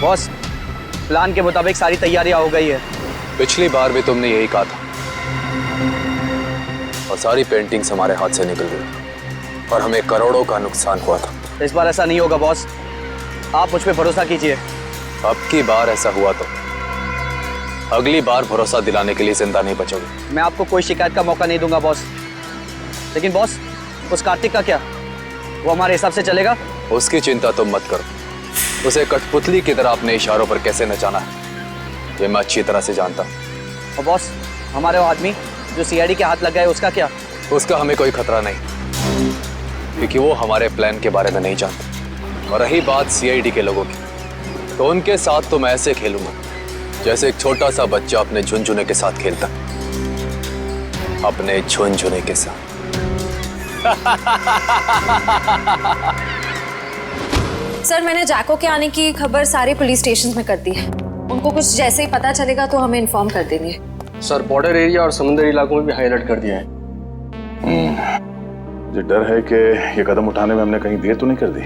Boss, plan के मुताबिक सारी तैयारियां हो गई है। पिछली बार भी तुमने यही कहा था और सारी पेंटिंग्स हमारे हाथ से निकल गई और हमें करोड़ों का नुकसान हुआ था। इस बार ऐसा नहीं होगा बॉस, आप मुझ पे भरोसा कीजिए। अब की बार ऐसा हुआ तो अगली बार भरोसा दिलाने के लिए जिंदा नहीं बचोगे। मैं आपको कोई शिकायत का मौका नहीं दूंगा बॉस। लेकिन बॉस, उस कार्तिक का क्या? वो हमारे हिसाब से चलेगा? उसकी चिंता तुम मत करो। उसे कठपुतली की तरह अपने इशारों पर कैसे नचाना है ये मैं अच्छी तरह से जानता हूँ। और बॉस, हमारे वो आदमी जो सीआईडी के हाथ लग गए, उसका क्या? उसका हमें कोई खतरा नहीं, क्योंकि वो हमारे प्लान के बारे में नहीं जानते। और रही बात सीआईडी के लोगों की, तो उनके साथ तो मैं ऐसे खेलूंगा जैसे एक छोटा सा बच्चा अपने झुनझुने के साथ खेलता, अपने झुनझुने के साथ। सर, मैंने जैको के आने की खबर सारे पुलिस स्टेशन में कर दी है। उनको कुछ जैसे ही पता चलेगा तो हमें इन्फॉर्म कर देंगे। सर, बॉर्डर एरिया और समुद्री इलाकों में भी हाई अलर्ट कर दिया है। मुझे डर है कि ये कदम उठाने में हमने कहीं देर तो नहीं कर दी।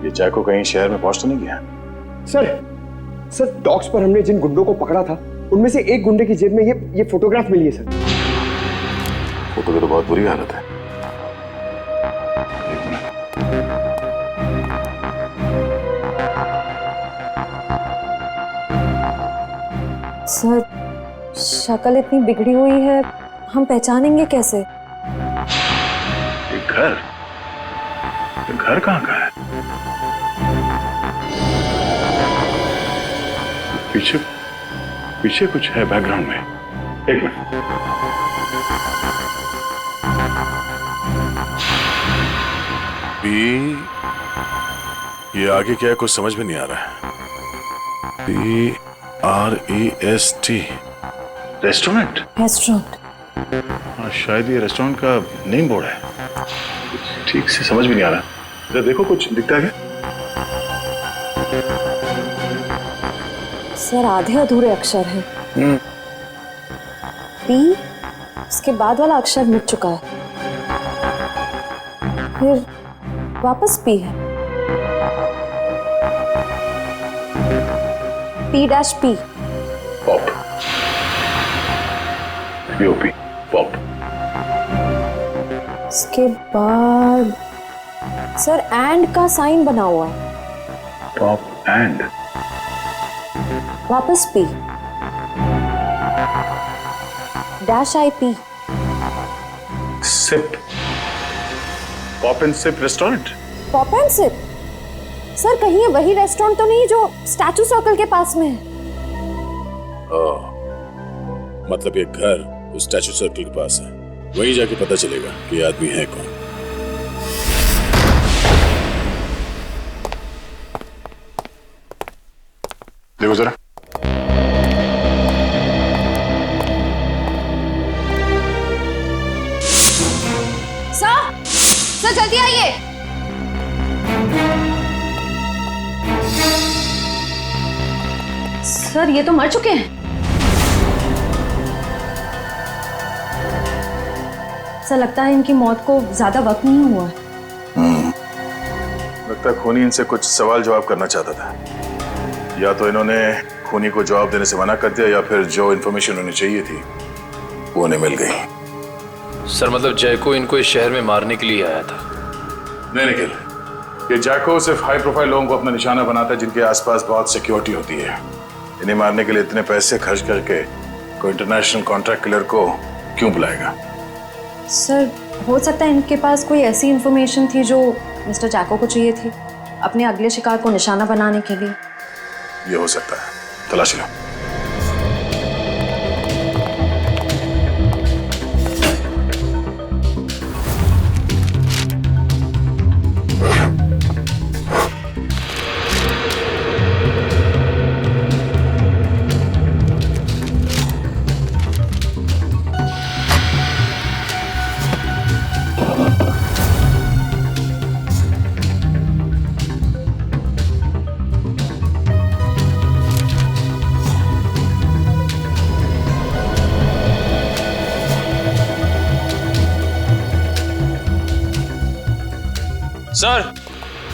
ये जैको कहीं शहर में पहुंच तो नहीं गया? सर डॉक्स पर हमने जिन गुंडों को पकड़ा था उनमें से एक गुंडे की जेब में ये फोटोग्राफ मिली है सर। फोटो की तो बहुत बुरी हालत है। सर, शक्ल इतनी बिगड़ी हुई है, हम पहचानेंगे कैसे? ये घर कहाँ का है? पीछे कुछ है बैकग्राउंड में। एक मिनट। ये आगे क्या है कुछ समझ में नहीं आ रहा है। PREST restaurant. हाँ, शायद ये रेस्टोरेंट का नेम बोर्ड है। ठीक से समझ में नहीं आ रहा। जरा देखो कुछ दिखता है क्या? सर, आधे अधूरे अक्षर हैं। पी, उसके बाद वाला अक्षर मिट चुका है, फिर वापस पी है। P-P। पॉप। POP pop. उसके बाद सर एंड का साइन बना हुआ है। Pop and. वापस P. -IP। Sip. Pop and sip restaurant. Pop and sip. Sir, कहीं ये वही रेस्टोरेंट तो नहीं जो स्टैचू सर्कल के पास में है? मतलब ये घर उस स्टैचू सर्कल के पास है। वहीं जाके पता चलेगा कि ये आदमी है कौन। देखो जरा। सर जल्दी आइए। सर, ये तो मर चुके हैं। सर, लगता है इनकी मौत को ज्यादा वक्त नहीं हुआ है। लगता है खूनी इनसे कुछ सवाल जवाब करना चाहता था। या तो इन्होंने खूनी को जवाब देने से मना कर दिया या फिर जो इन्फॉर्मेशन उन्हें चाहिए थी वो उन्हें मिल गई। सर, मतलब जैको इनको इस शहर में मारने के लिए आया था? नहीं निखिल, ये जैको सिर्फ हाई प्रोफाइल लोगों को अपना निशाना बनाता है जिनके आसपास बहुत सिक्योरिटी होती है। इन्हें मारने के लिए इतने पैसे खर्च करके कोई इंटरनेशनल कॉन्ट्रैक्ट किलर को क्यों बुलाएगा? सर, हो सकता है इनके पास कोई ऐसी इंफॉर्मेशन थी जो मिस्टर जैको को चाहिए थी अपने अगले शिकार को निशाना बनाने के लिए। ये हो सकता है, तलाशी लो।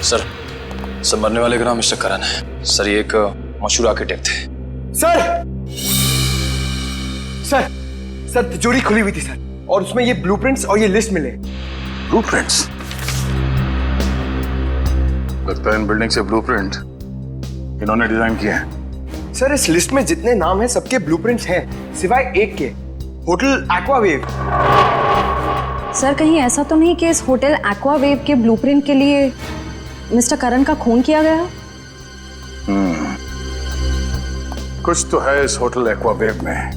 सर, सब मरने वाले का नाम मिस्टर करण है सर। ये एक मशहूर आर्किटेक्ट थे। सर सर सर तिजोरी खुली हुई थी सर, और उसमें ये ब्लूप्रिंट्स और ये लिस्ट मिले। ब्लूप्रिंट्स? लगता है इन बिल्डिंग से ब्लूप्रिंट इन्होंने डिजाइन किए हैं। सर इस लिस्ट में जितने नाम हैं सबके ब्लूप्रिंट्स हैं सिवाय एक के, होटल एक्वावेव। सर कहीं ऐसा तो नहीं कि इस होटल एक्वावेव के ब्लूप्रिंट के लिए मिस्टर करण का खून किया गया? कुछ तो है इस होटल एक्वावेव में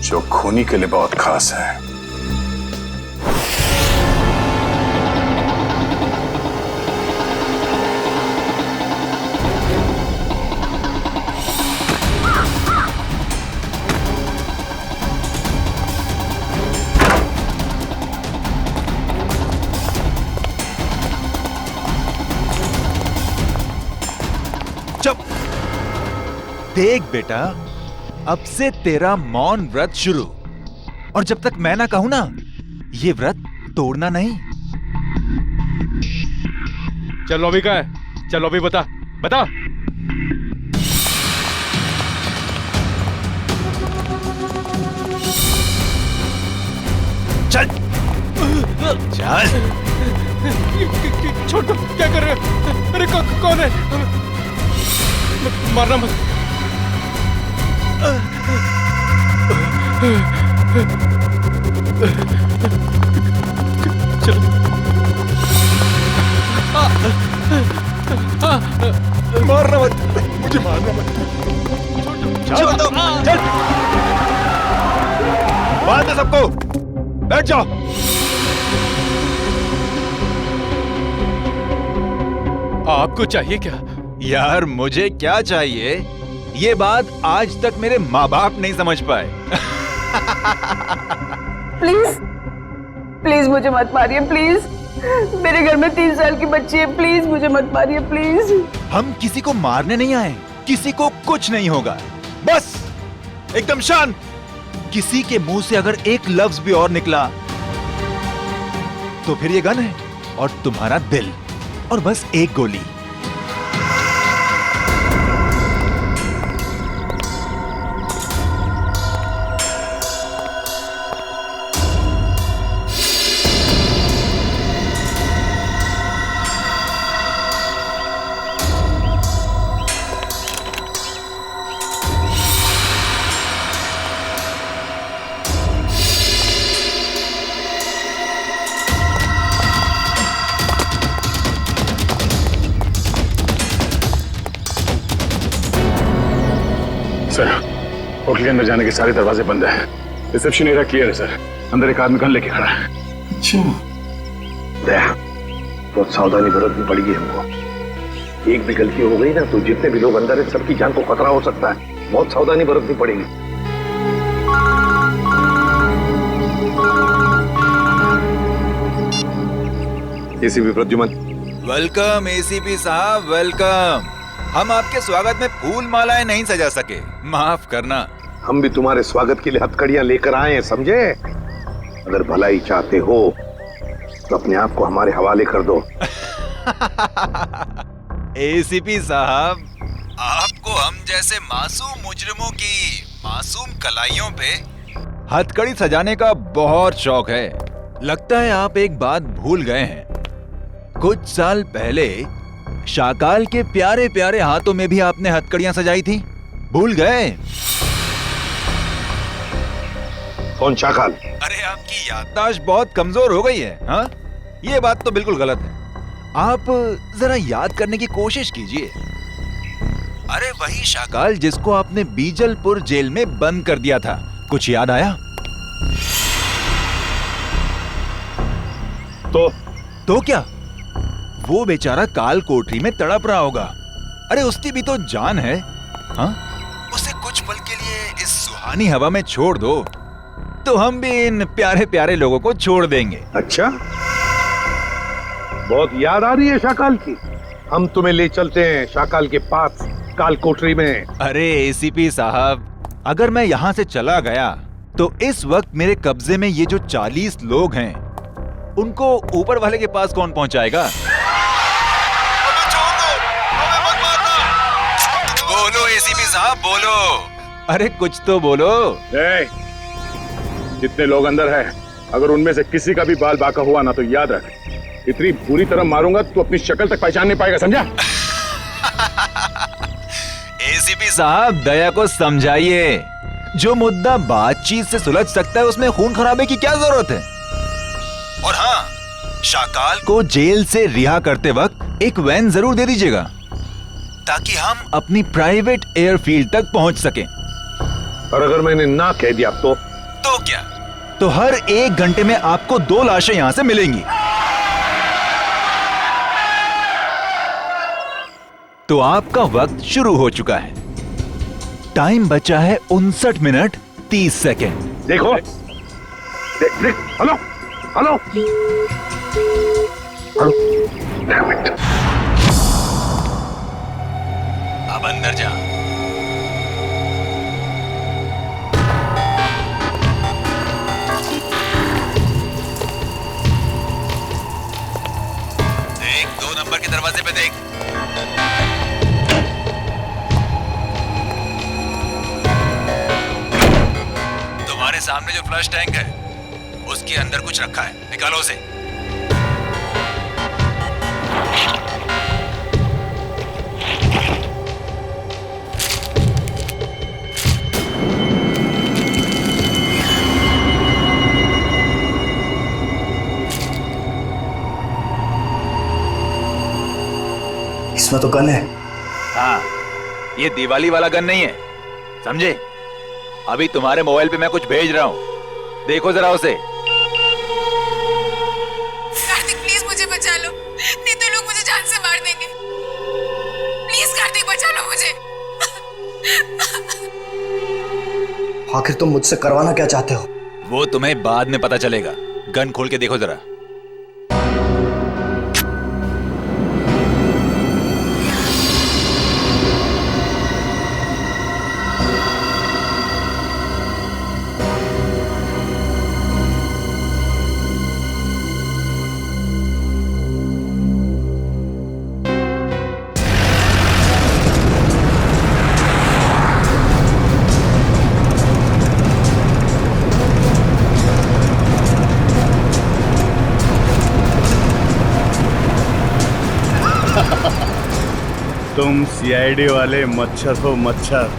जो खूनी के लिए बहुत खास है। देख बेटा, अब से तेरा मौन व्रत शुरू, और जब तक मैं ना कहूं ना, ये व्रत तोड़ना नहीं। चल अभी का है, चल अभी बता बता। चल चल। छोड़ दो, क्या कर रहे हो? अरे कौन है? मारना मत। चलो। मारना मत, मुझे मारना मत। चल चल चल। बात है सबको, बैठ जाओ। आपको चाहिए क्या? यार मुझे क्या चाहिए, ये बात आज तक मेरे माँ बाप नहीं समझ पाए। प्लीज प्लीज मुझे मत मारिए, प्लीज। मेरे घर में 3 साल की बच्ची है, प्लीज मुझे मत मारिए, प्लीज। हम किसी को मारने नहीं आए, किसी को कुछ नहीं होगा, बस एकदम शांत। किसी के मुंह से अगर एक लफ्ज भी और निकला तो फिर ये गन है और तुम्हारा दिल, और बस एक गोली। सर होटल के अंदर जाने के सारे दरवाजे बंद हैं। रिसेप्शन एरिया क्लियर है सर। अंदर एक आदमी गन लेके खड़ा है। अच्छा दया, बहुत सावधानी बरतनी पड़ेगी हमको। एक भी गलती हो गई ना तो जितने भी लोग अंदर है सबकी जान को खतरा हो सकता है। बहुत सावधानी बरतनी पड़ेगी। एसीपी प्रद्युमन। वेलकम एसीपी साहब, वेलकम। हम आपके स्वागत में फूल मालाएं नहीं सजा सके, माफ करना। हम भी तुम्हारे स्वागत के लिए हथकड़ियां लेकर आए हैं, समझे? अगर भलाई चाहते हो तो अपने आप को हमारे हवाले कर दो। एसीपी साहब, आपको हम जैसे मासूम मुजरिमों की मासूम कलाइयों पे हथकड़ी सजाने का बहुत शौक है। लगता है आप एक बात भूल गए हैं। कुछ साल पहले शाकाल के प्यारे प्यारे हाथों में भी आपने हथकड़ियां सजाई थी, भूल गए? कौन शाकाल? अरे आपकी याददाश्त बहुत कमजोर हो गई है। हाँ, ये बात तो बिल्कुल गलत है। आप जरा याद करने की कोशिश कीजिए। अरे वही शाकाल जिसको आपने बीजलपुर जेल में बंद कर दिया था, कुछ याद आया? तो क्या? वो बेचारा काल कोठरी में तड़प रहा होगा। अरे उसकी भी तो जान है। हाँ, उसे कुछ पल के लिए इस सुहानी हवा में छोड़ दो तो हम भी इन प्यारे प्यारे लोगों को छोड़ देंगे। अच्छा, बहुत याद आ रही है शाकाल की। हम तुम्हें ले चलते हैं शाकाल के पास, काल कोठरी में। अरे एसीपी साहब, अगर मैं यहाँ से चला गया तो इस वक्त मेरे कब्जे में ये जो 40 लोग हैं उनको ऊपर वाले के पास कौन पहुंचाएगा? साहब बोलो। अरे कुछ तो बोलो। जितने लोग अंदर हैं, अगर उनमें से किसी का भी बाल बांका हुआ ना तो याद रख, इतनी बुरी तरह मारूंगा तू अपनी शक्ल तक पहचान नहीं पाएगा, समझा? एसीपी साहब दया को समझाइए, जो मुद्दा बातचीत से सुलझ सकता है उसमें खून खराबे की क्या जरूरत है। और हाँ, शाकाल को जेल से रिहा करते वक्त एक वैन जरूर दे दीजिएगा ताकि हम अपनी प्राइवेट एयरफील्ड तक पहुंच सकें। और अगर मैंने ना कह दिया तो क्या? तो हर 1 घंटे में आपको 2 लाशें यहां से मिलेंगी। तो आपका वक्त शुरू हो चुका है। टाइम बचा है 59 मिनट 30 सेकेंड। देखो, देख, हेलो हेलो हेलो, अब अंदर जा। देख, 2 नंबर के दरवाजे पे देख। तुम्हारे सामने जो फ्लश टैंक है उसके अंदर कुछ रखा है, निकालो उसे। इसमें तो गन है। हाँ, ये दिवाली वाला गन नहीं है, समझे? अभी तुम्हारे मोबाइल पे मैं कुछ भेज रहा हूँ, देखो जरा उसे। कार्तिक प्लीज मुझे बचा लो, नहीं तो लोग मुझे जान से मार देंगे। प्लीज कार्तिक बचा लो मुझे। आखिर तुम मुझसे करवाना क्या चाहते हो? वो तुम्हें बाद में पता चलेगा। गन खोल के देखो जरा। तुम सीआईडी वाले मच्छर हो, मच्छर।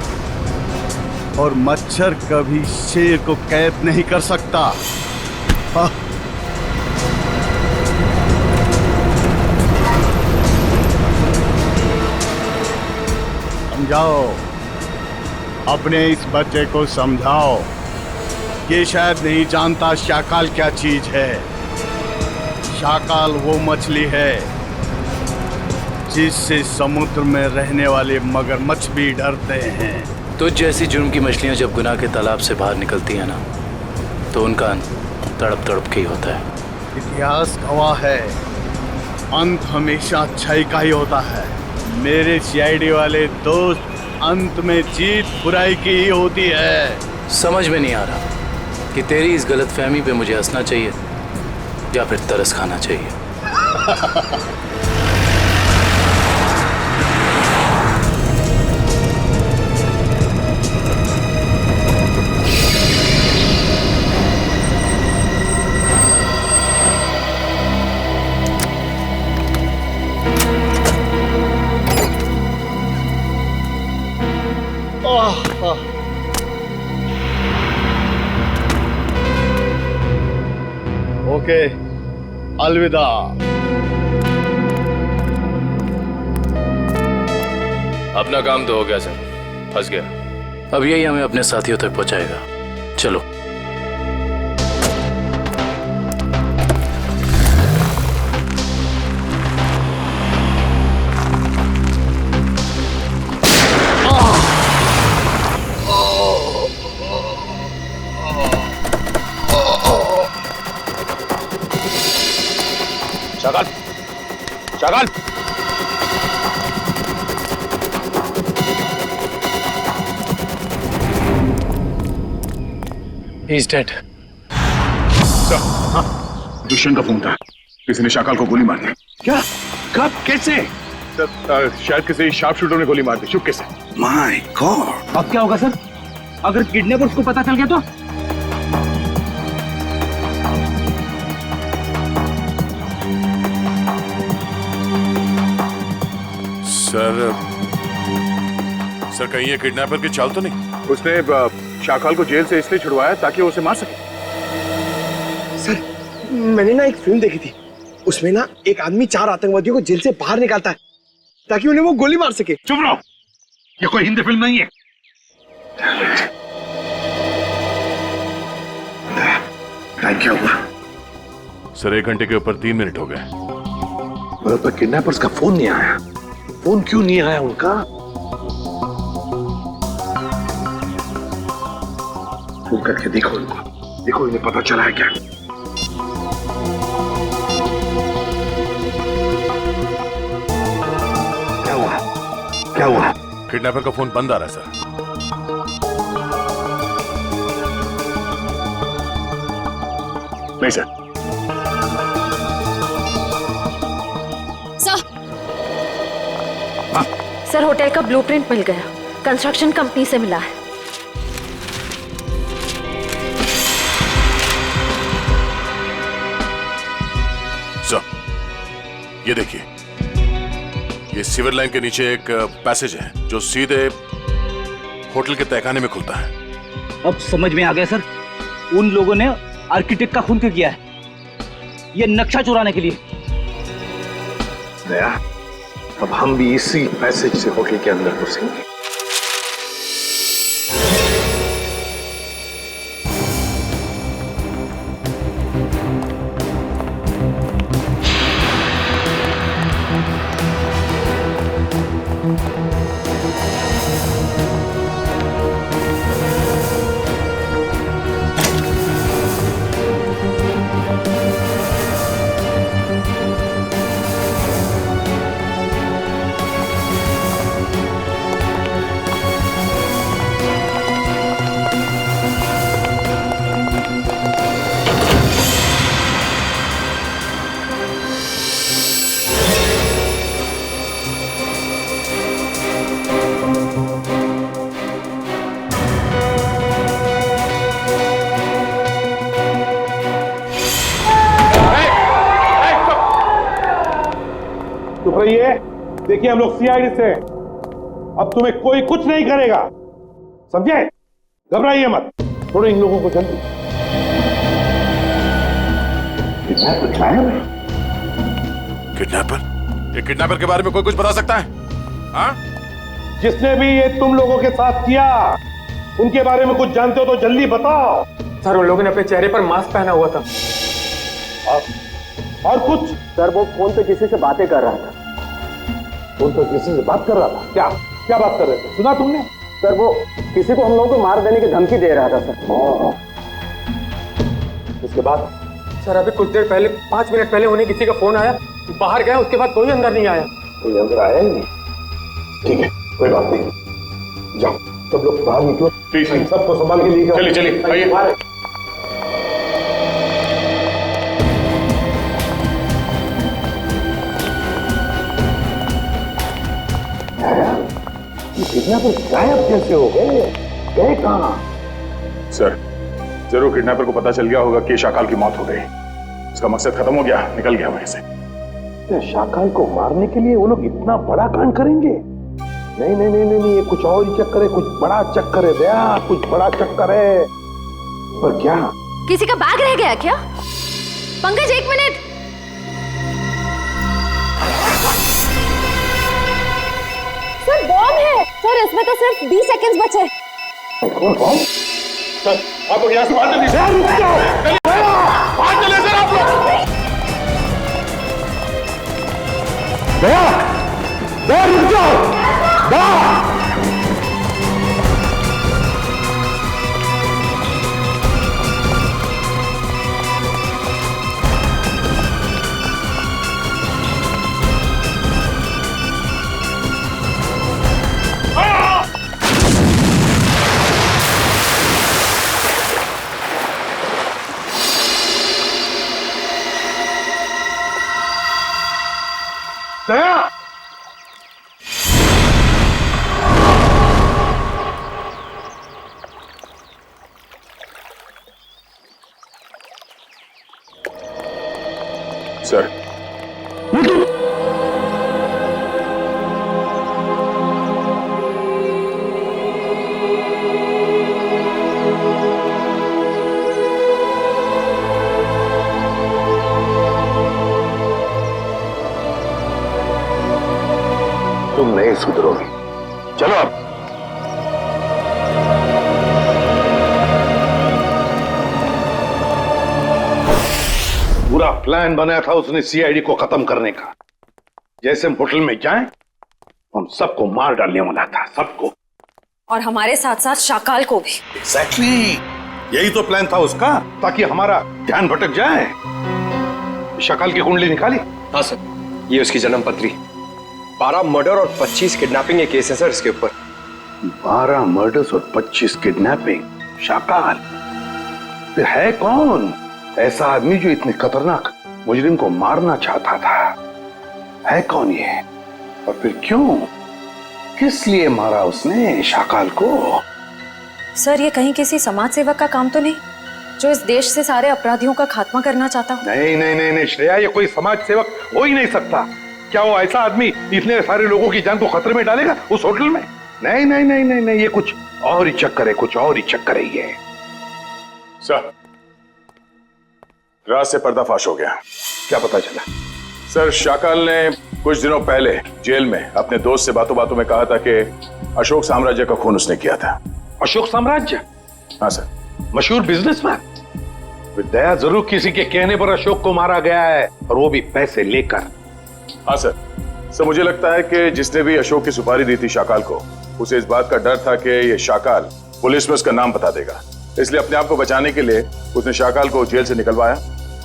और मच्छर कभी शेर को कैद नहीं कर सकता। समझाओ, अपने इस बच्चे को समझाओ। ये शायद नहीं जानता शाकाल क्या चीज है। शाकाल वो मछली है जिससे समुद्र में रहने वाले मगरमच्छ भी डरते हैं। तो जैसी जुर्म की मछलियां जब गुनाह के तालाब से बाहर निकलती हैं ना, तो उनका अंत तड़प तड़प के ही होता है। इतिहास गवाह है, अंत हमेशा अच्छाई का ही होता है। मेरे सीआईडी वाले दोस्त, अंत में जीत बुराई की ही होती है। समझ में नहीं आ रहा कि तेरी इस गलतफहमी पे मुझे हंसना चाहिए या फिर तरस खाना चाहिए। ओके, अलविदा। अपना काम तो हो गया सर, फंस गया। अब यही हमें अपने साथियों तक पहुंचाएगा। चलो। Shakaal, Shakaal, He's dead. दुष्यंत का फोन था, किसी ने शाकाल को गोली मार दी। क्या? कब? कैसे? शायद किसी शार्प शूटर ने गोली मार दी, चुपके से। My God. अब क्या होगा सर? अगर किडनैपर्स को पता चल गया तो? सर कहीं ये किडनैपर की चाल तो नहीं? उसने शाकाल को जेल से इसलिए छुड़वाया ताकि वो उसे मार सके। सर मैंने ना एक फिल्म देखी थी, उसमें ना एक आदमी 4 आतंकवादियों को जेल से बाहर निकालता है ताकि उन्हें वो गोली मार सके। चुप रहो, ये कोई हिंदी फिल्म नहीं है। टाइम क्या हुआ? सर 1 घंटे के ऊपर 3 मिनट हो गए। पर किडनैपर्स का फोन नहीं आया। फोन क्यों नहीं आया उनका? फोन करके देखो इनको, देखो इन्हें पता चला है क्या? क्या हुआ? क्या हुआ? किडनैपर का फोन बंद आ रहा है सर। नहीं सर। सर होटल का ब्लूप्रिंट मिल गया, कंस्ट्रक्शन कंपनी से मिला है। सर ये देखिए, ये सीवर लाइन के नीचे एक पैसेज है जो सीधे होटल के तहखाने में खुलता है। अब समझ में आ गया सर, उन लोगों ने आर्किटेक्ट का खून क्यों किया है? ये नक्शा चुराने के लिए। दया, अब हम भी इसी पैसेज से होटल के अंदर घुसेंगे। चुप रहिए। देखिए हम लोग सीआईडी से, अब तुम्हें कोई कुछ नहीं करेगा, समझे? घबराइए मत, छोड़ो इन लोगों को जल्दी। किडनैपर? ये किडनैपर के बारे में कोई कुछ बता सकता है? हाँ? जिसने भी ये तुम लोगों के साथ किया, उनके बारे में कुछ जानते हो तो जल्दी बताओ। सर उन लोगों ने अपने चेहरे पर मास्क पहना हुआ था। और कुछ? सर वो फोन पे किसी से बातें कर रहा था। फोन पे किसी से बात कर रहा था? क्या क्या बात कर रहे थे, सुना तुमने? सर वो किसी को हम लोगों को मार देने की धमकी दे रहा था सर। उसके बाद? सर अभी कुछ देर पहले, 5 मिनट पहले उन्हें किसी का फोन आया, बाहर गया, उसके बाद कोई अंदर नहीं आया। कोई अंदर आया ही नहीं? ठीक है, कोई बात नहीं, जाओ सब लोग बाहर निकलो। प्लीज सबको संभाल के लिए। चलिए चलिए आइए। किडनैपर गायब कैसे हो गए? गए कहाँ? सर जरूर किडनैपर को पता चल गया होगा कि शाकाल की मौत हो गई। उसका मकसद खत्म हो गया, निकल गया वहीं से। शाकाल को मारने के लिए वो लोग इतना बड़ा कांड करेंगे? नहीं नहीं नहीं नहीं, ये कुछ और ही चक्कर है, कुछ बड़ा चक्कर है दया, कुछ बड़ा चक्कर है। पर क्या? किसी का बैग रह गया क्या? पंकज 1 मिनट। सर बॉम्ब है सर, इसमें तो सिर्फ 20 सेकंड्स बचे। कौन बॉम्ब? सर आप लोग यहाँ से बाहर चलिए। रुक जाओ, बाहर चलिए सर आप लोग। दया, दया रुक जाओ, दया। दया सर। तुम नहीं सुधरोगे। चलो अब। पूरा प्लान बनाया था उसने सीआईडी को खत्म करने का। जैसे हम होटल में जाएं, हम सबको मार डालने वाला था, सबको। और हमारे साथ साथ शाकाल को भी। एग्जैक्टली, यही तो प्लान था उसका, ताकि हमारा ध्यान भटक जाए। शाकाल की कुंडली निकाली? हाँ सर, ये उसकी जन्म पत्री। 12 मर्डर और 25 किडनैपिंग के केस हैं सर इसके ऊपर। 12 मर्डर्स और 25 किडनैपिंग। शाकाल फिर है कौन ऐसा आदमी जो इतने खतरनाक मुजरिम को मारना चाहता था? है कौन ये, और फिर क्यों, किस लिए मारा उसने शाकाल को? सर, ये कहीं किसी समाज सेवक का काम तो नहीं जो इस देश से सारे अपराधियों का खात्मा करना चाहता हो? नहीं नहीं नहीं नहीं श्रेया, ये कोई समाज सेवक हो ही नहीं सकता। क्या वो ऐसा आदमी इतने सारे लोगों की जान को खतरे में डालेगा उस होटल में? नहीं नहीं नहीं नहीं नहीं, ये कुछ और ही चक्कर है, कुछ और ही चक्कर है ये। सर, रात से पर्दाफाश हो गया। क्या पता चला? सर, शाकाल ने कुछ दिनों पहले जेल में अपने दोस्त से बातों बातों में कहा था कि अशोक साम्राज्य का खून उसने किया था। अशोक साम्राज्य? हाँ सर। मशहूर बिजनेसमैन। विद्या जरूर किसी के कहने पर अशोक को मारा गया है, और वो भी पैसे लेकर। हाँ सर। सर, मुझे लगता है कि जिसने भी अशोक की सुपारी दी थी शाकाल को, उसे इस बात का डर था कि ये शाकाल पुलिस में उसका नाम बता देगा, इसलिए अपने आप को बचाने के लिए उसने शाकाल को जेल से निकलवाया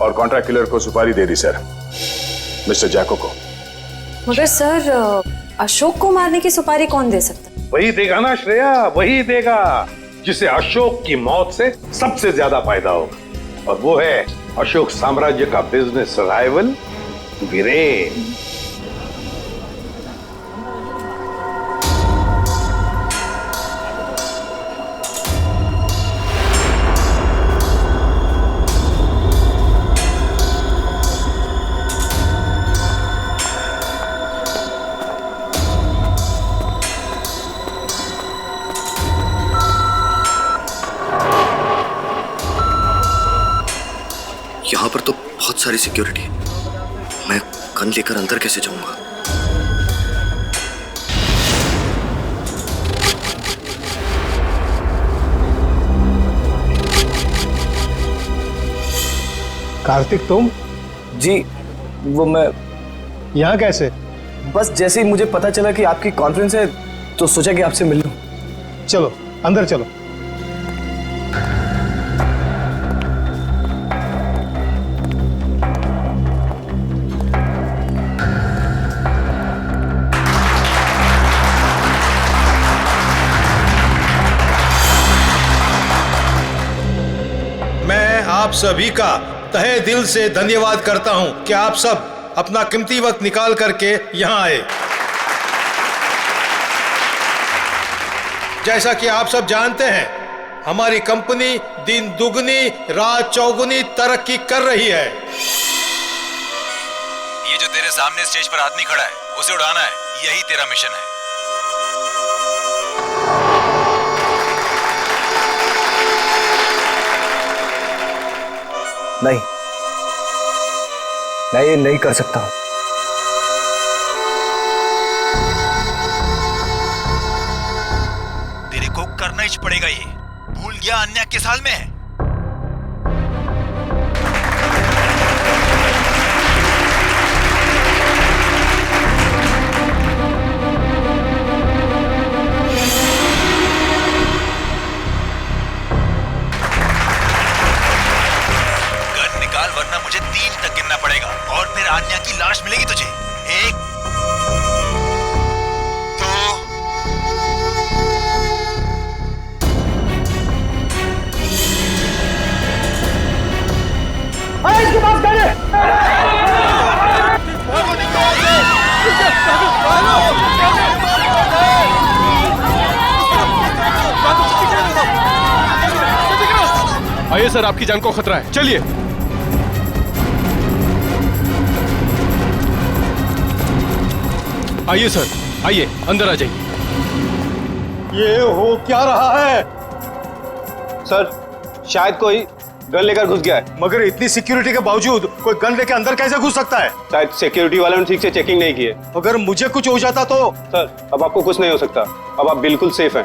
और कॉन्ट्रैक्ट किलर को सुपारी दे दी सर, मिस्टर जैको को। मगर सर, अशोक को मारने की सुपारी कौन दे सकता? वही देगा ना श्रेया, वही देगा जिसे अशोक की मौत से सबसे ज्यादा फायदा होगा, और वो है अशोक साम्राज्य का बिजनेस राइवल वीरेन। यहाँ पर तो बहुत सारी सिक्योरिटी है, मैं गन लेकर अंदर कैसे जाऊंगा? कार्तिक, तुम? जी, वो मैं यहाँ कैसे? बस जैसे ही मुझे पता चला कि आपकी कॉन्फ्रेंस है तो सोचा कि आपसे मिल लूं। चलो अंदर चलो। आप सभी का तहे दिल से धन्यवाद करता हूं कि आप सब अपना कीमती वक्त निकाल करके यहां आए। जैसा कि आप सब जानते हैं, हमारी कंपनी दिन दुगनी रात चौगुनी तरक्की कर रही है। ये जो तेरे सामने स्टेज पर आदमी खड़ा है, उसे उड़ाना है, यही तेरा मिशन है। नहीं, मैं ये नहीं कर सकता हूं। तेरे को करना ही पड़ेगा, ये भूल गया अन्य के साल में है। वरना मुझे 3 तक गिनना पड़ेगा और फिर आन्या की लाश मिलेगी तुझे। 1 2 इसके पास खड़े। आइए सर, आपकी जान को खतरा है, चलिए। आइए सर, आइए अंदर आ जाइए। ये हो क्या रहा है? सर शायद कोई गन लेकर घुस गया है। मगर इतनी सिक्योरिटी के बावजूद कोई गन लेकर अंदर कैसे घुस सकता है? शायद सिक्योरिटी वालों ने ठीक से चेकिंग नहीं की है। अगर मुझे कुछ हो जाता तो? सर अब आपको कुछ नहीं हो सकता, अब आप बिल्कुल सेफ हैं।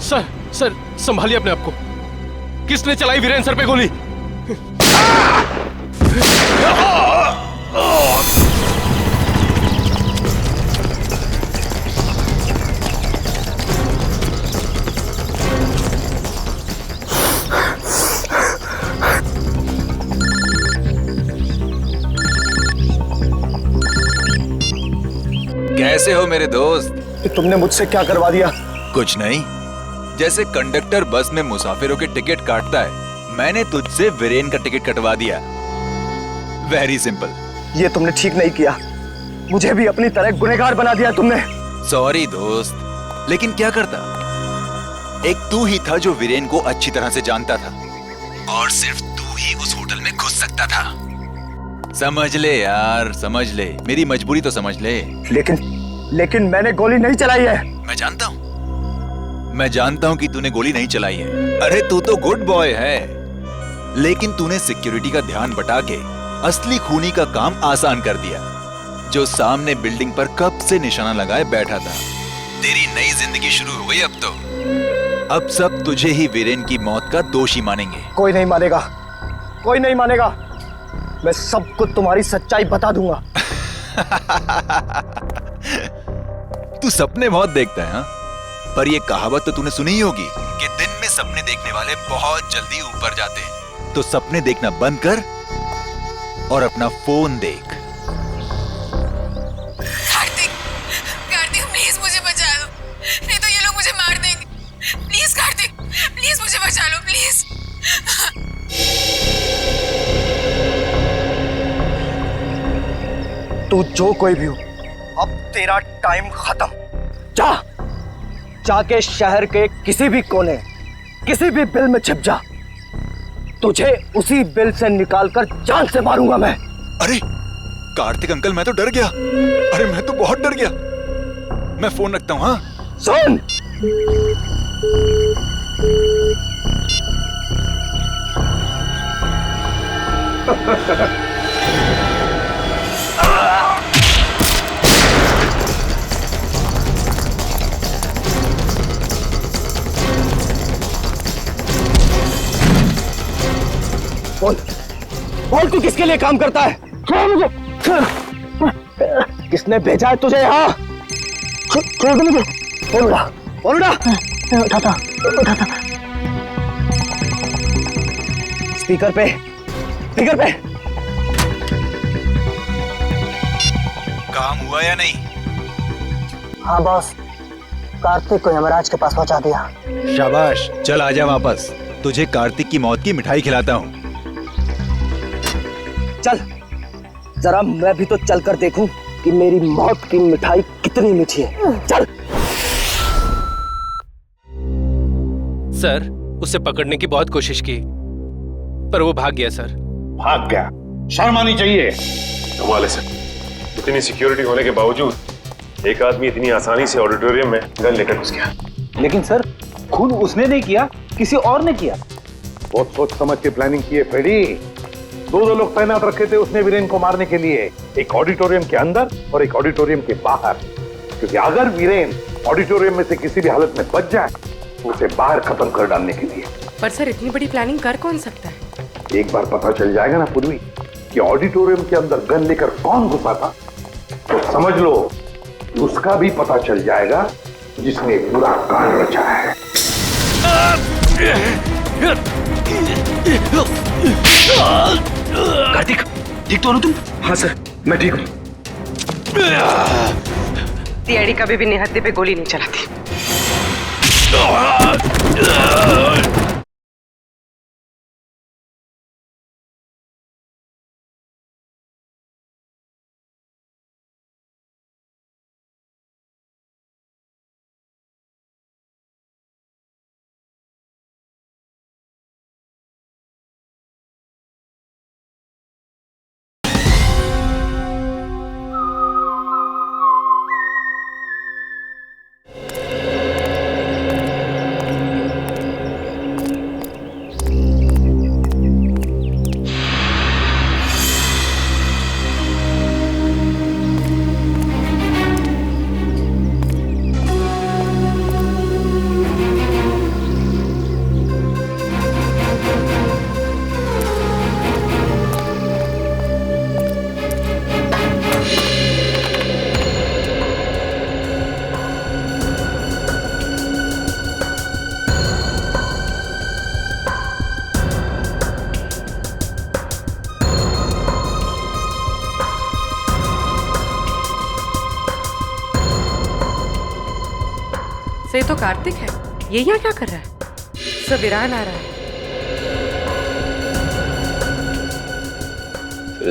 सर सर संभालिए अपने आप को। किसने चलाई वीरेन सर पे गोली? कैसे हो मेरे दोस्त? तुमने मुझसे क्या करवा दिया? कुछ नहीं, जैसे कंडक्टर बस में मुसाफिरों के टिकट काटता है, मैंने तुझसे वीरेन का टिकट कटवा दिया। Very simple. ये तुमने ठीक नहीं किया, मुझे भी अपनी तरह गुनहगार बना दिया तुमने। सॉरी दोस्त, लेकिन क्या करता, एक तू ही था जो वीरेन को अच्छी तरह से जानता था और सिर्फ तू ही उस होटल में घुस सकता था। समझ ले यार, समझ ले, मेरी मजबूरी तो समझ ले। लेकिन मैंने गोली नहीं चलाई है। मैं जानता हूं कि तूने गोली नहीं चलाई है। अरे तू तो गुड बॉय है, लेकिन तूने सिक्योरिटी का ध्यान बटा के असली खूनी का काम आसान कर दिया, जो सामने बिल्डिंग पर कब से निशाना लगाए बैठा था। तेरी नई जिंदगी शुरू हो गई अब तो। अब सब तुझे ही वीरेन की मौत का दोषी मानेंगे। कोई नहीं मानेगा, कोई नहीं मानेगा। मैं सबको तुम्हारी सच्चाई बता दूंगा। तू सपने बहुत देखता है, हाँ? पर ये कहावत तो तूने सुनी ही होगी कि दिन में सपने देखने वाले बहुत जल्दी ऊपर जाते हैं। तो सपने देखना बंद कर और अपना फोन देख। कार्तिक, कार्तिक प्लीज मुझे बचा लो, नहीं तो ये लोग मुझे मार देंगे। प्लीज कार्तिक, प्लीज मुझे बचा लो, प्लीज। तू जो कोई भी हो, अब तेरा टाइम खत्म। जाके शहर के किसी भी कोने, किसी भी बिल में छिप जा। तुझे उसी बिल से निकालकर जान से मारूंगा मैं। अरे कार्तिक अंकल, मैं तो डर गया। अरे मैं तो बहुत डर गया। मैं फोन रखता हूँ। हाँ सुन, बोल तू किसके लिए काम करता है? छोड़ मुझे। किसने भेजा है तुझे यहाँ? छोड़ दे मुझे। बोल उड़ा। उठाता। स्पीकर पे। काम हुआ या नहीं? हाँ बॉस, कार्तिक को यमराज के पास पहुंचा दिया। शाबाश, चल आजा वापस। तुझे कार्तिक की मौत की मिठाई खिलाता हूँ। चल, जरा मैं भी तो चल कर देखूं कि मेरी मौत की मिठाई कितनी मीठी है। चल। सर, उसे पकड़ने की बहुत कोशिश की, पर वो भाग गया सर। भाग गया? शर्म आनी चाहिए। कमाल है सर, इतनी सिक्योरिटी होने के बावजूद एक आदमी इतनी आसानी से ऑडिटोरियम में गन लेकर घुस गया। लेकिन सर, खून उसने नहीं किया, किसी और ने किया। बहुत सोच समझ के प्लानिंग की है फ्रेडी। दो लोग तैनात रखे थे उसने वीरेन को मारने के लिए, एक ऑडिटोरियम के अंदर और एक ऑडिटोरियम के बाहर। क्योंकि अगर वीरेन ऑडिटोरियम में से किसी भी हालत में बच जाए तो उसे बाहर खत्म कर डालने के लिए। पर सर, इतनी बड़ी प्लानिंग कर कौन सकता है? एक बार पता चल जाएगा ना पूर्वी कि ऑडिटोरियम के अंदर गन लेकर कौन घुसा था, तो समझ लो उसका भी पता चल जाएगा जिसने पूरा कांड रचा है। कार्तिक, ठीक तो हो तुम? हाँ सर, मैं ठीक हूँ। सीआईडी कभी भी निहत्थे पे गोली नहीं चलाती। सर ये तो कार्तिक है, ये यहाँ क्या कर रहा है? सर विरान आ रहा है।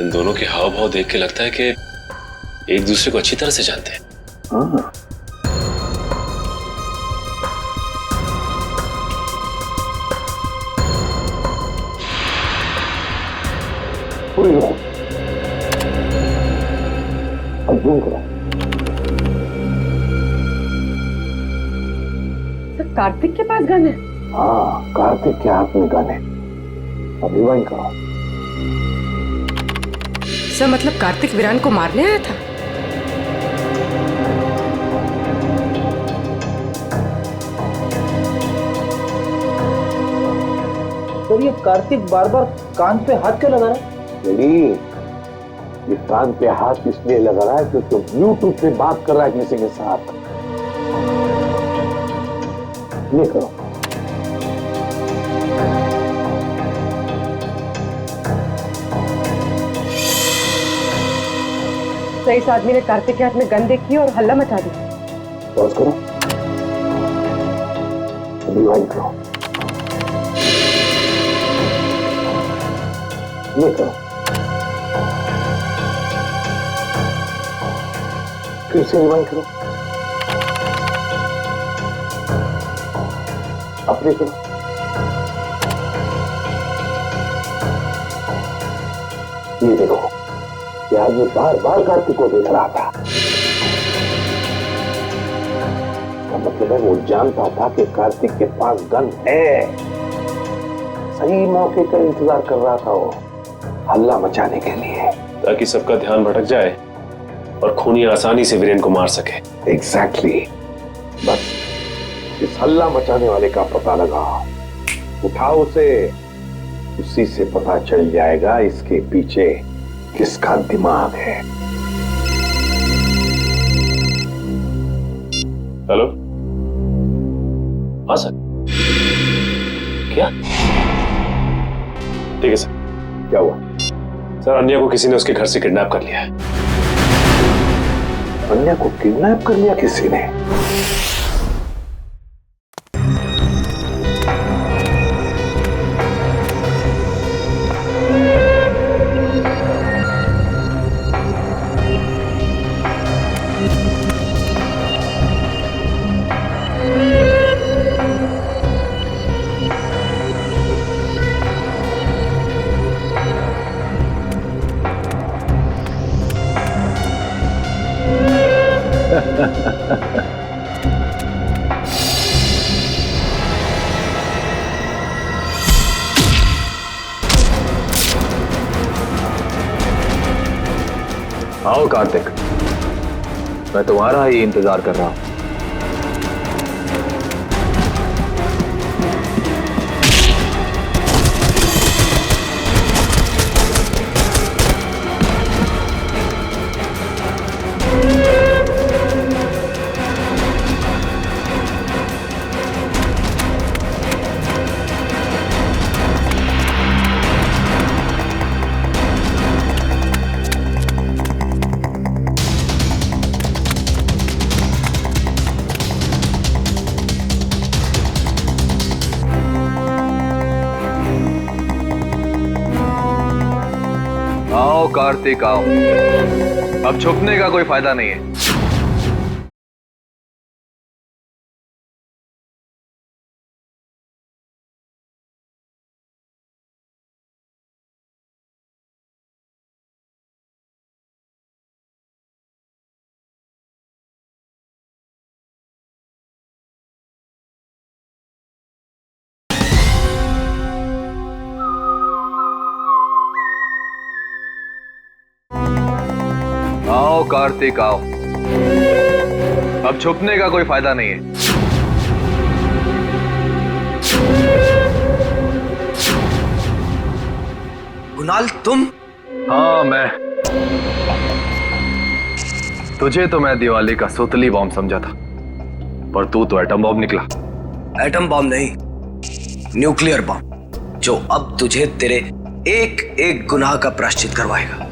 इन दोनों के हाव भाव देख के लगता है कि एक दूसरे को अच्छी तरह से जानते हैं। हाँ। सर कार्तिक के पास गन है? हाँ, कार्तिक के हाथ में गन है। अभी वही करो। सर मतलब कार्तिक वीरान को मारने आया था? सर ये कार्तिक बार बार कान पे हाथ क्यों लगा रहा है? ये कान पे हाथ इसलिए लगा रहा है क्योंकि ब्लूटूथ पे बात कर रहा है किसी के साथ। ये करो। सर इस आदमी ने कार्तिक के हाथ में गन देखी और हल्ला मचा दिया। पॉज करो। रिवाइंड करो। ये करो। फिर से रिवाइंड करो। अपने करो। ये देखो, यार ये बार बार कार्तिक को देख रहा था। इसका मतलब है वो जानता था कि कार्तिक के पास गन है। सही मौके का इंतजार कर रहा था वो, हल्ला मचाने के लिए, ताकि सबका ध्यान भटक जाए और खूनी आसानी से वीरेन को मार सके। एग्जैक्टली। बस इस हल्ला मचाने वाले का पता लगाओ, उठाओ उसे, उसी से पता चल जाएगा इसके पीछे किसका दिमाग है। हेलो, हाँ सर। क्या? ठीक है सर। क्या हुआ? सर अन्या को किसी ने उसके घर से किडनैप कर लिया है। अन्या को किडनैप कर लिया किसी ने? आओ कार्तिक, मैं तुम्हारा ही इंतजार कर रहा हूं। आओ कार्तिक आओ, अब छुपने का कोई फायदा नहीं है। आओ कार्तिक आओ, अब छुपने का कोई फायदा नहीं है। कुणाल तुम? हाँ मैं। तुझे तो मैं दिवाली का सुतली बॉम्ब समझा था, पर तू तो एटम बॉम्ब निकला। एटम बॉम्ब नहीं, न्यूक्लियर बॉम्ब, जो अब तुझे तेरे एक एक गुनाह का प्रायश्चित करवाएगा।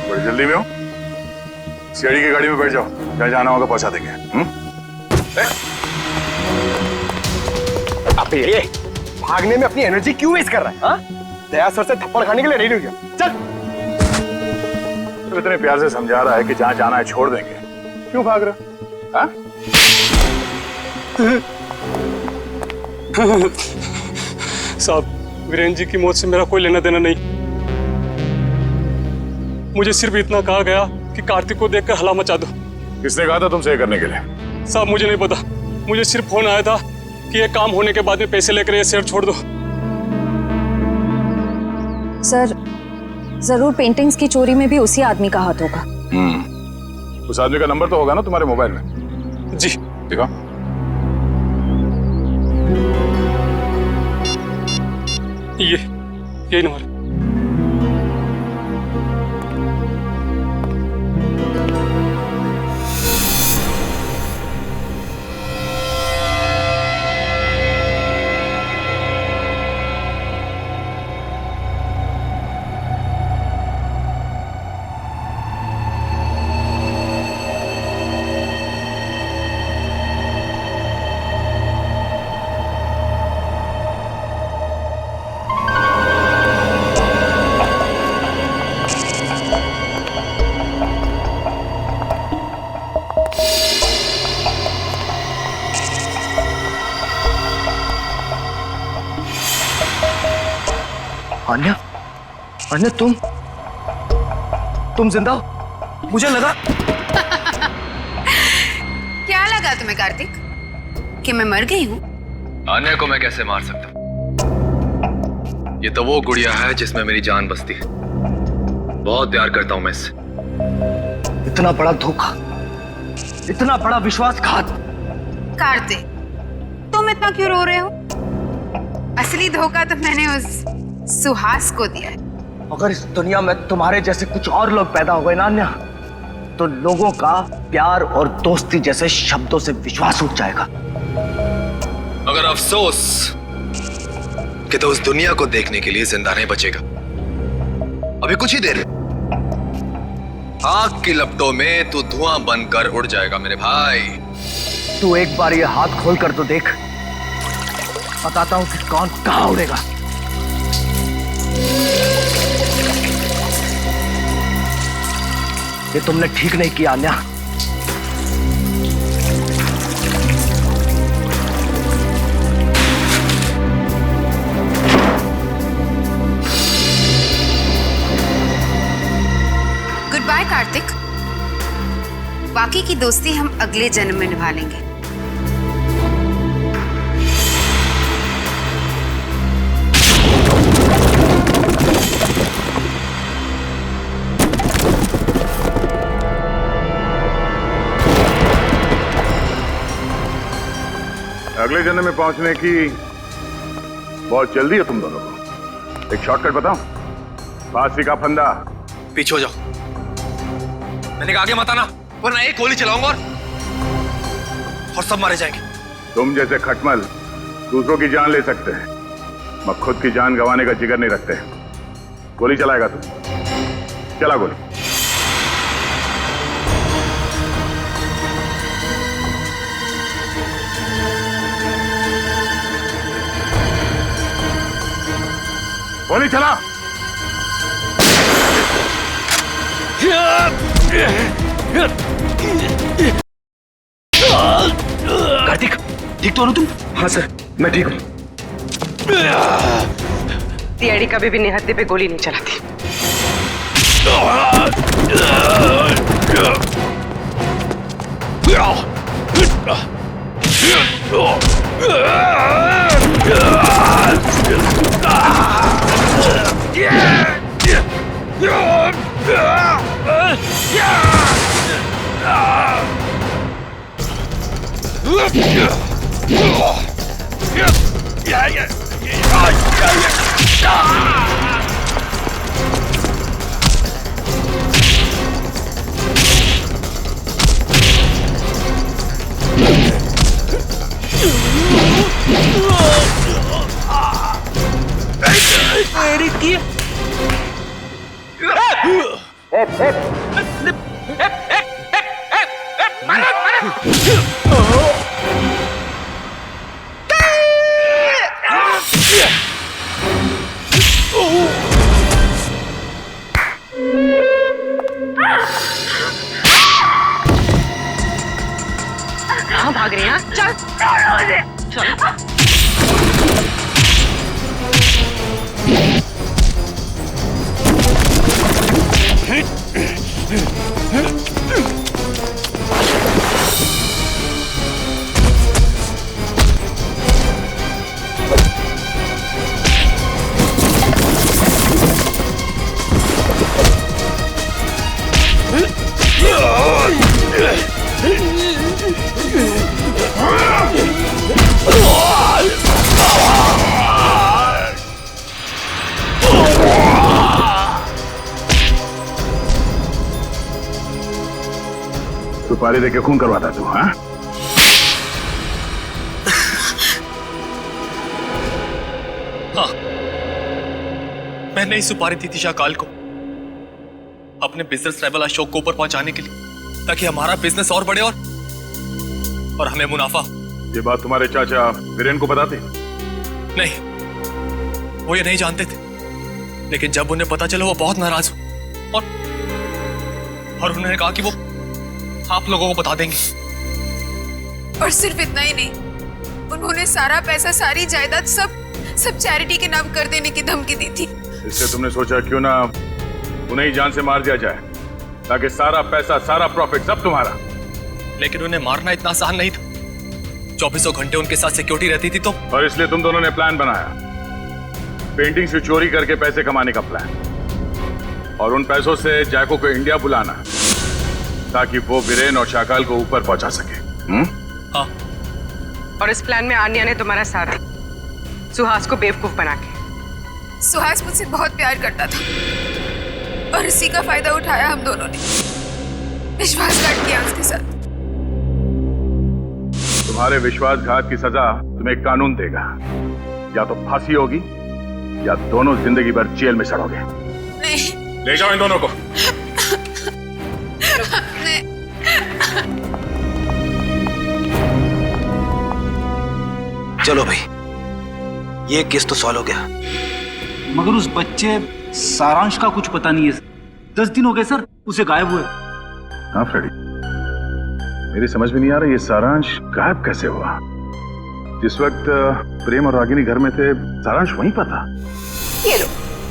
बड़ी जल्दी में हो, सीआईडी की गाड़ी में बैठ जाओ, जहाँ जाना होगा पहुंचा देंगे। अबे ये भागने में अपनी एनर्जी क्यों वेस्ट कर रहा है? हाँ? दया सर से थप्पड़ खाने के लिए रेडी हो गया। चल। तो इतने प्यार से समझा रहा है कि जहाँ जाना है छोड़ देंगे, क्यों भाग रहा? हाँ? साहब, वीरेंद्र जी की मौत से मेरा कोई लेना देना नहीं। मुझे सिर्फ इतना कहा गया कि कार्तिक को देखकर हला मचा दो। किसने कहा था तुमसे ये करने के लिए? साहब मुझे नहीं पता, मुझे सिर्फ फोन आया था कि ये काम होने के बाद में पैसे लेकर ये शहर छोड़ दो। सर, जरूर पेंटिंग्स की चोरी में भी उसी आदमी का हाथ होगा। उस आदमी का नंबर तो होगा ना तुम्हारे मोबाइल में? जी। देखो। यही नंबर। अन्या, अन्या तुम जिंदा हो? मुझे लगा। क्या लगा तुम्हें कार्तिक कि मैं मर गई हूँ? अन्या को मैं कैसे मार सकता हूँ? ये तो वो गुड़िया है जिसमें मेरी जान बसती है। बहुत प्यार करता हूँ मैं इससे। इतना बड़ा धोखा, इतना बड़ा विश्वासघात। कार्तिक, तुम इतना क्यों रो रहे हो? असली धोखा तो मैंने उस सुहास को दिया है। अगर इस दुनिया में तुम्हारे जैसे कुछ और लोग पैदा हो गए ना अन्या, तो लोगों का प्यार और दोस्ती जैसे शब्दों से विश्वास उठ जाएगा। मगर अफसोस कि तो उस दुनिया को देखने के लिए जिंदा नहीं बचेगा। अभी कुछ ही देर, आग की लपटों में तू धुआं बनकर उड़ जाएगा मेरे भाई। तू एक बार ये हाथ खोल कर तो देख, बताता हूं कि कौन कहां उड़ेगा। ये तुमने ठीक नहीं किया अन्या। गुड बाय कार्तिक, बाकी की दोस्ती हम अगले जन्म में निभा लेंगे। अगले जन्म में पहुंचने की बहुत जल्दी है तुम दोनों को। एक शॉर्टकट बताऊं? फांसी का फंदा। पीछे हो जाओ। मैंने कहा आगे मत आना, वरना एक गोली चलाऊंगा और सब मारे जाएंगे। तुम जैसे खटमल दूसरों की जान ले सकते हैं, मगर खुद की जान गंवाने का जिगर नहीं रखते। गोली चलाएगा तू? चला गोली। गोली चला। कार्तिक, ठीक तो हो तुम? हाँ सर, मैं ठीक हूँ। सीआईडी कभी भी निहत्थे पे गोली नहीं चलाती। मेरी की कहाँ भाग रही हैं? चल सुपारी देके खून करवाता तू, हाँ? हाँ, मैंने ही सुपारी दी थी शाकाल को अपने बिजनेस ट्रैवल अशोक को ऊपर पहुंचाने के लिए, ताकि हमारा बिजनेस और बढ़े और हमें मुनाफा। ये बात तुम्हारे चाचा वीरेन को बताते? नहीं, वो ये नहीं जानते थे, लेकिन जब उन्हें पता चला वो बहुत नाराज हुए और उन्होंने कहा कि वो आप लोगों को बता देंगे। और सिर्फ इतना ही नहीं, उन्होंने सारा पैसा, सारी जायदाद सब चैरिटी के नाम कर देने की धमकी दी थी। इससे तुमने सोचा क्यों ना उन्हें ही जान से मार दिया जाए, ताकि सारा पैसा, सारा प्रॉफिट सब तुम्हारा। लेकिन उन्हें मारना इतना आसान नहीं था। 2400 घंटे उनके साथ सिक्योरिटी रहती थी तो। और इसलिए तुम दोनों ने प्लान बनाया, पेंटिंग से चोरी करके पैसे कमाने का प्लान, और उन पैसों से जैको को इंडिया बुलाना ताकि वो वीरेन और शाकाल को ऊपर पहुंचा सके। हाँ। और इस प्लान में आन्या ने तुम्हारा साथ दिया, सुहास को बेवकूफ बना के। सुहास मुझसे बहुत प्यार करता था और इसी का फायदा उठाया हम दोनों ने, विश्वासघात किया उसके साथ। तुम्हारे विश्वासघात की सजा तुम्हें कानून देगा, या तो फांसी होगी या दोनों जिंदगी भर जेल में सड़ोगे। नहीं। ले जाओ इन दोनों को। चलो भाई, ये केस तो सॉल्व हो गया। मगर उस बच्चे सारांश का कुछ पता नहीं है। 10 दिन हो गए सर उसे गायब हुए। हाँ फ्रेडी, मेरी समझ में नहीं आ रहा ये सारांश गायब कैसे हुआ। जिस वक्त प्रेम और रागिनी घर में थे, सारांश वहीं पर था। ये लो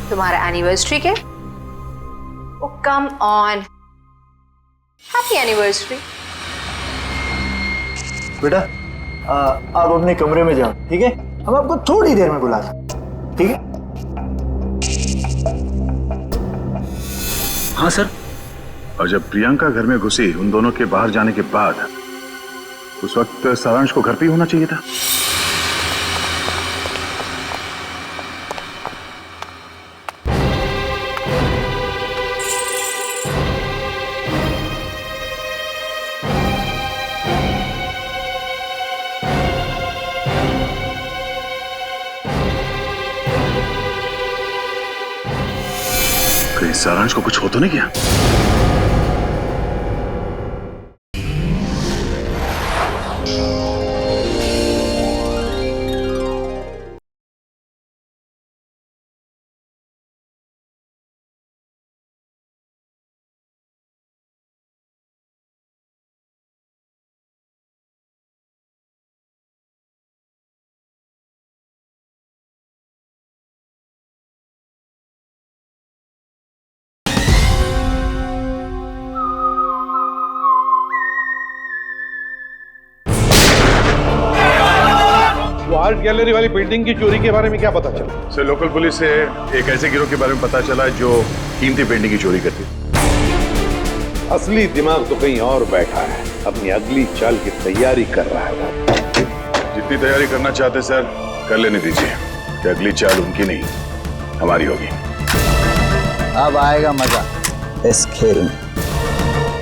तुम्हारा एनिवर्सरी के। ओ कम ऑन, हैप्पी एनिवर्सरी। बेटा आप अपने कमरे में जाओ, ठीक है? हम आपको थोड़ी देर में बुला सकते, ठीक है? हाँ सर। और जब प्रियंका घर में घुसी उन दोनों के बाहर जाने के बाद, उस वक्त सारांश को घर पे ही होना चाहिए था। कहीं सारांश को कुछ हो तो नहीं गया? आर्ट गैलरी वाली पेंटिंग की चोरी के बारे में क्या पता चला? सर, लोकल पुलिस से एक ऐसे गिरोह के बारे में पता चला जो कीमती पेंटिंग की चोरी करती। असली दिमाग तो कहीं और बैठा है, अपनी अगली चाल की तैयारी कर रहा है। जितनी तैयारी करना चाहते सर, कर लेने दीजिए, कि अगली चाल उनकी नहीं हमारी होगी। अब आएगा मजा इस खेल में,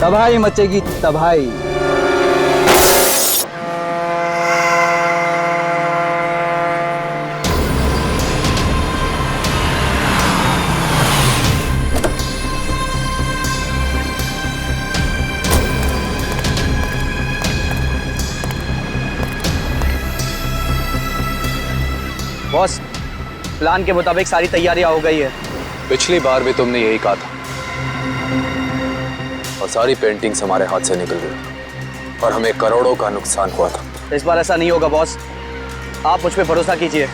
तबाही मचेगी तबाही। प्लान के मुताबिक सारी तैयारियां हो गई है। पिछली बार भी तुमने यही कहा था और सारी पेंटिंग्स हमारे हाथ से निकल गई और हमें करोड़ों का नुकसान हुआ था। इस बार ऐसा नहीं होगा बॉस, आप मुझ पे भरोसा कीजिए।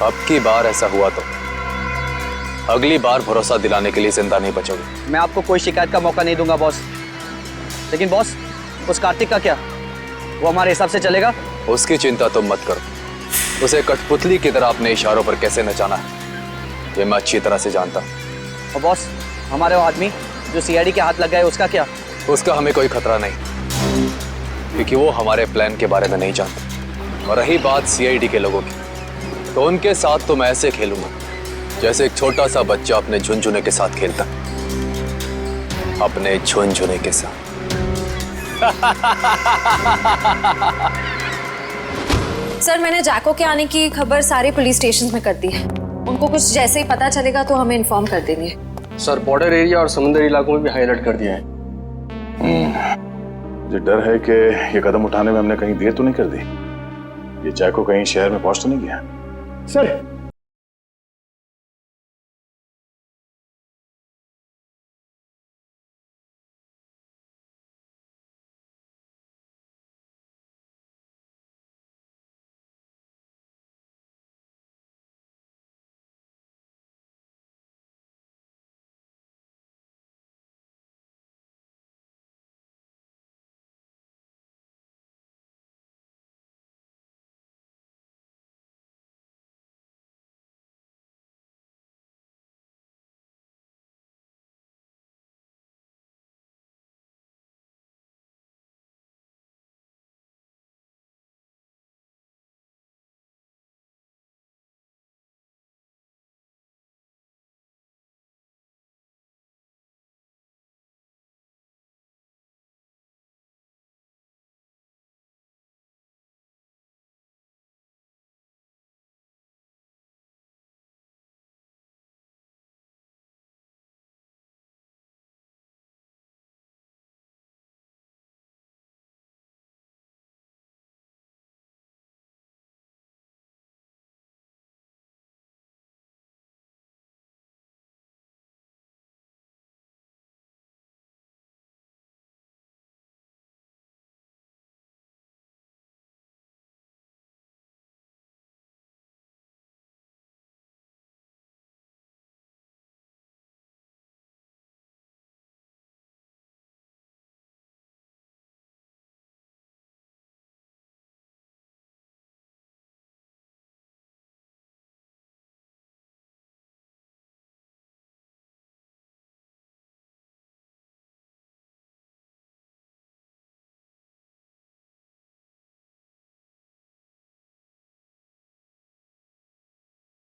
अब की बार ऐसा हुआ तो अगली बार भरोसा दिलाने के लिए जिंदा नहीं बचोगे। मैं आपको कोई शिकायत का मौका नहीं दूंगा बॉस। लेकिन बॉस, उस कार्तिक का क्या? वो हमारे हिसाब से चलेगा? उसकी चिंता तुम मत करो। उसे कठपुतली की तरह अपने इशारों पर कैसे नचाना है ये मैं अच्छी तरह से जानता हूँ। और बॉस, हमारे वो आदमी जो सीआईडी के हाथ लग गए, उसका क्या? उसका हमें कोई खतरा नहीं, क्योंकि वो हमारे प्लान के बारे में नहीं जानते। और रही बात सीआईडी के लोगों की, तो उनके साथ तो मैं ऐसे खेलूंगा जैसे एक छोटा सा बच्चा अपने झुनझुने के साथ खेलता, अपने झुनझुने के साथ। सर, मैंने जैको के आने की खबर सारे पुलिस स्टेशन में कर दी है। उनको कुछ जैसे ही पता चलेगा तो हमें इन्फॉर्म कर देंगे। सर, बॉर्डर एरिया और समुद्री इलाकों में भी हाई अलर्ट कर दिया है। मुझे डर है कि ये कदम उठाने में हमने कहीं देर तो नहीं कर दी। ये जैको कहीं शहर में पहुंच तो नहीं गया? सर,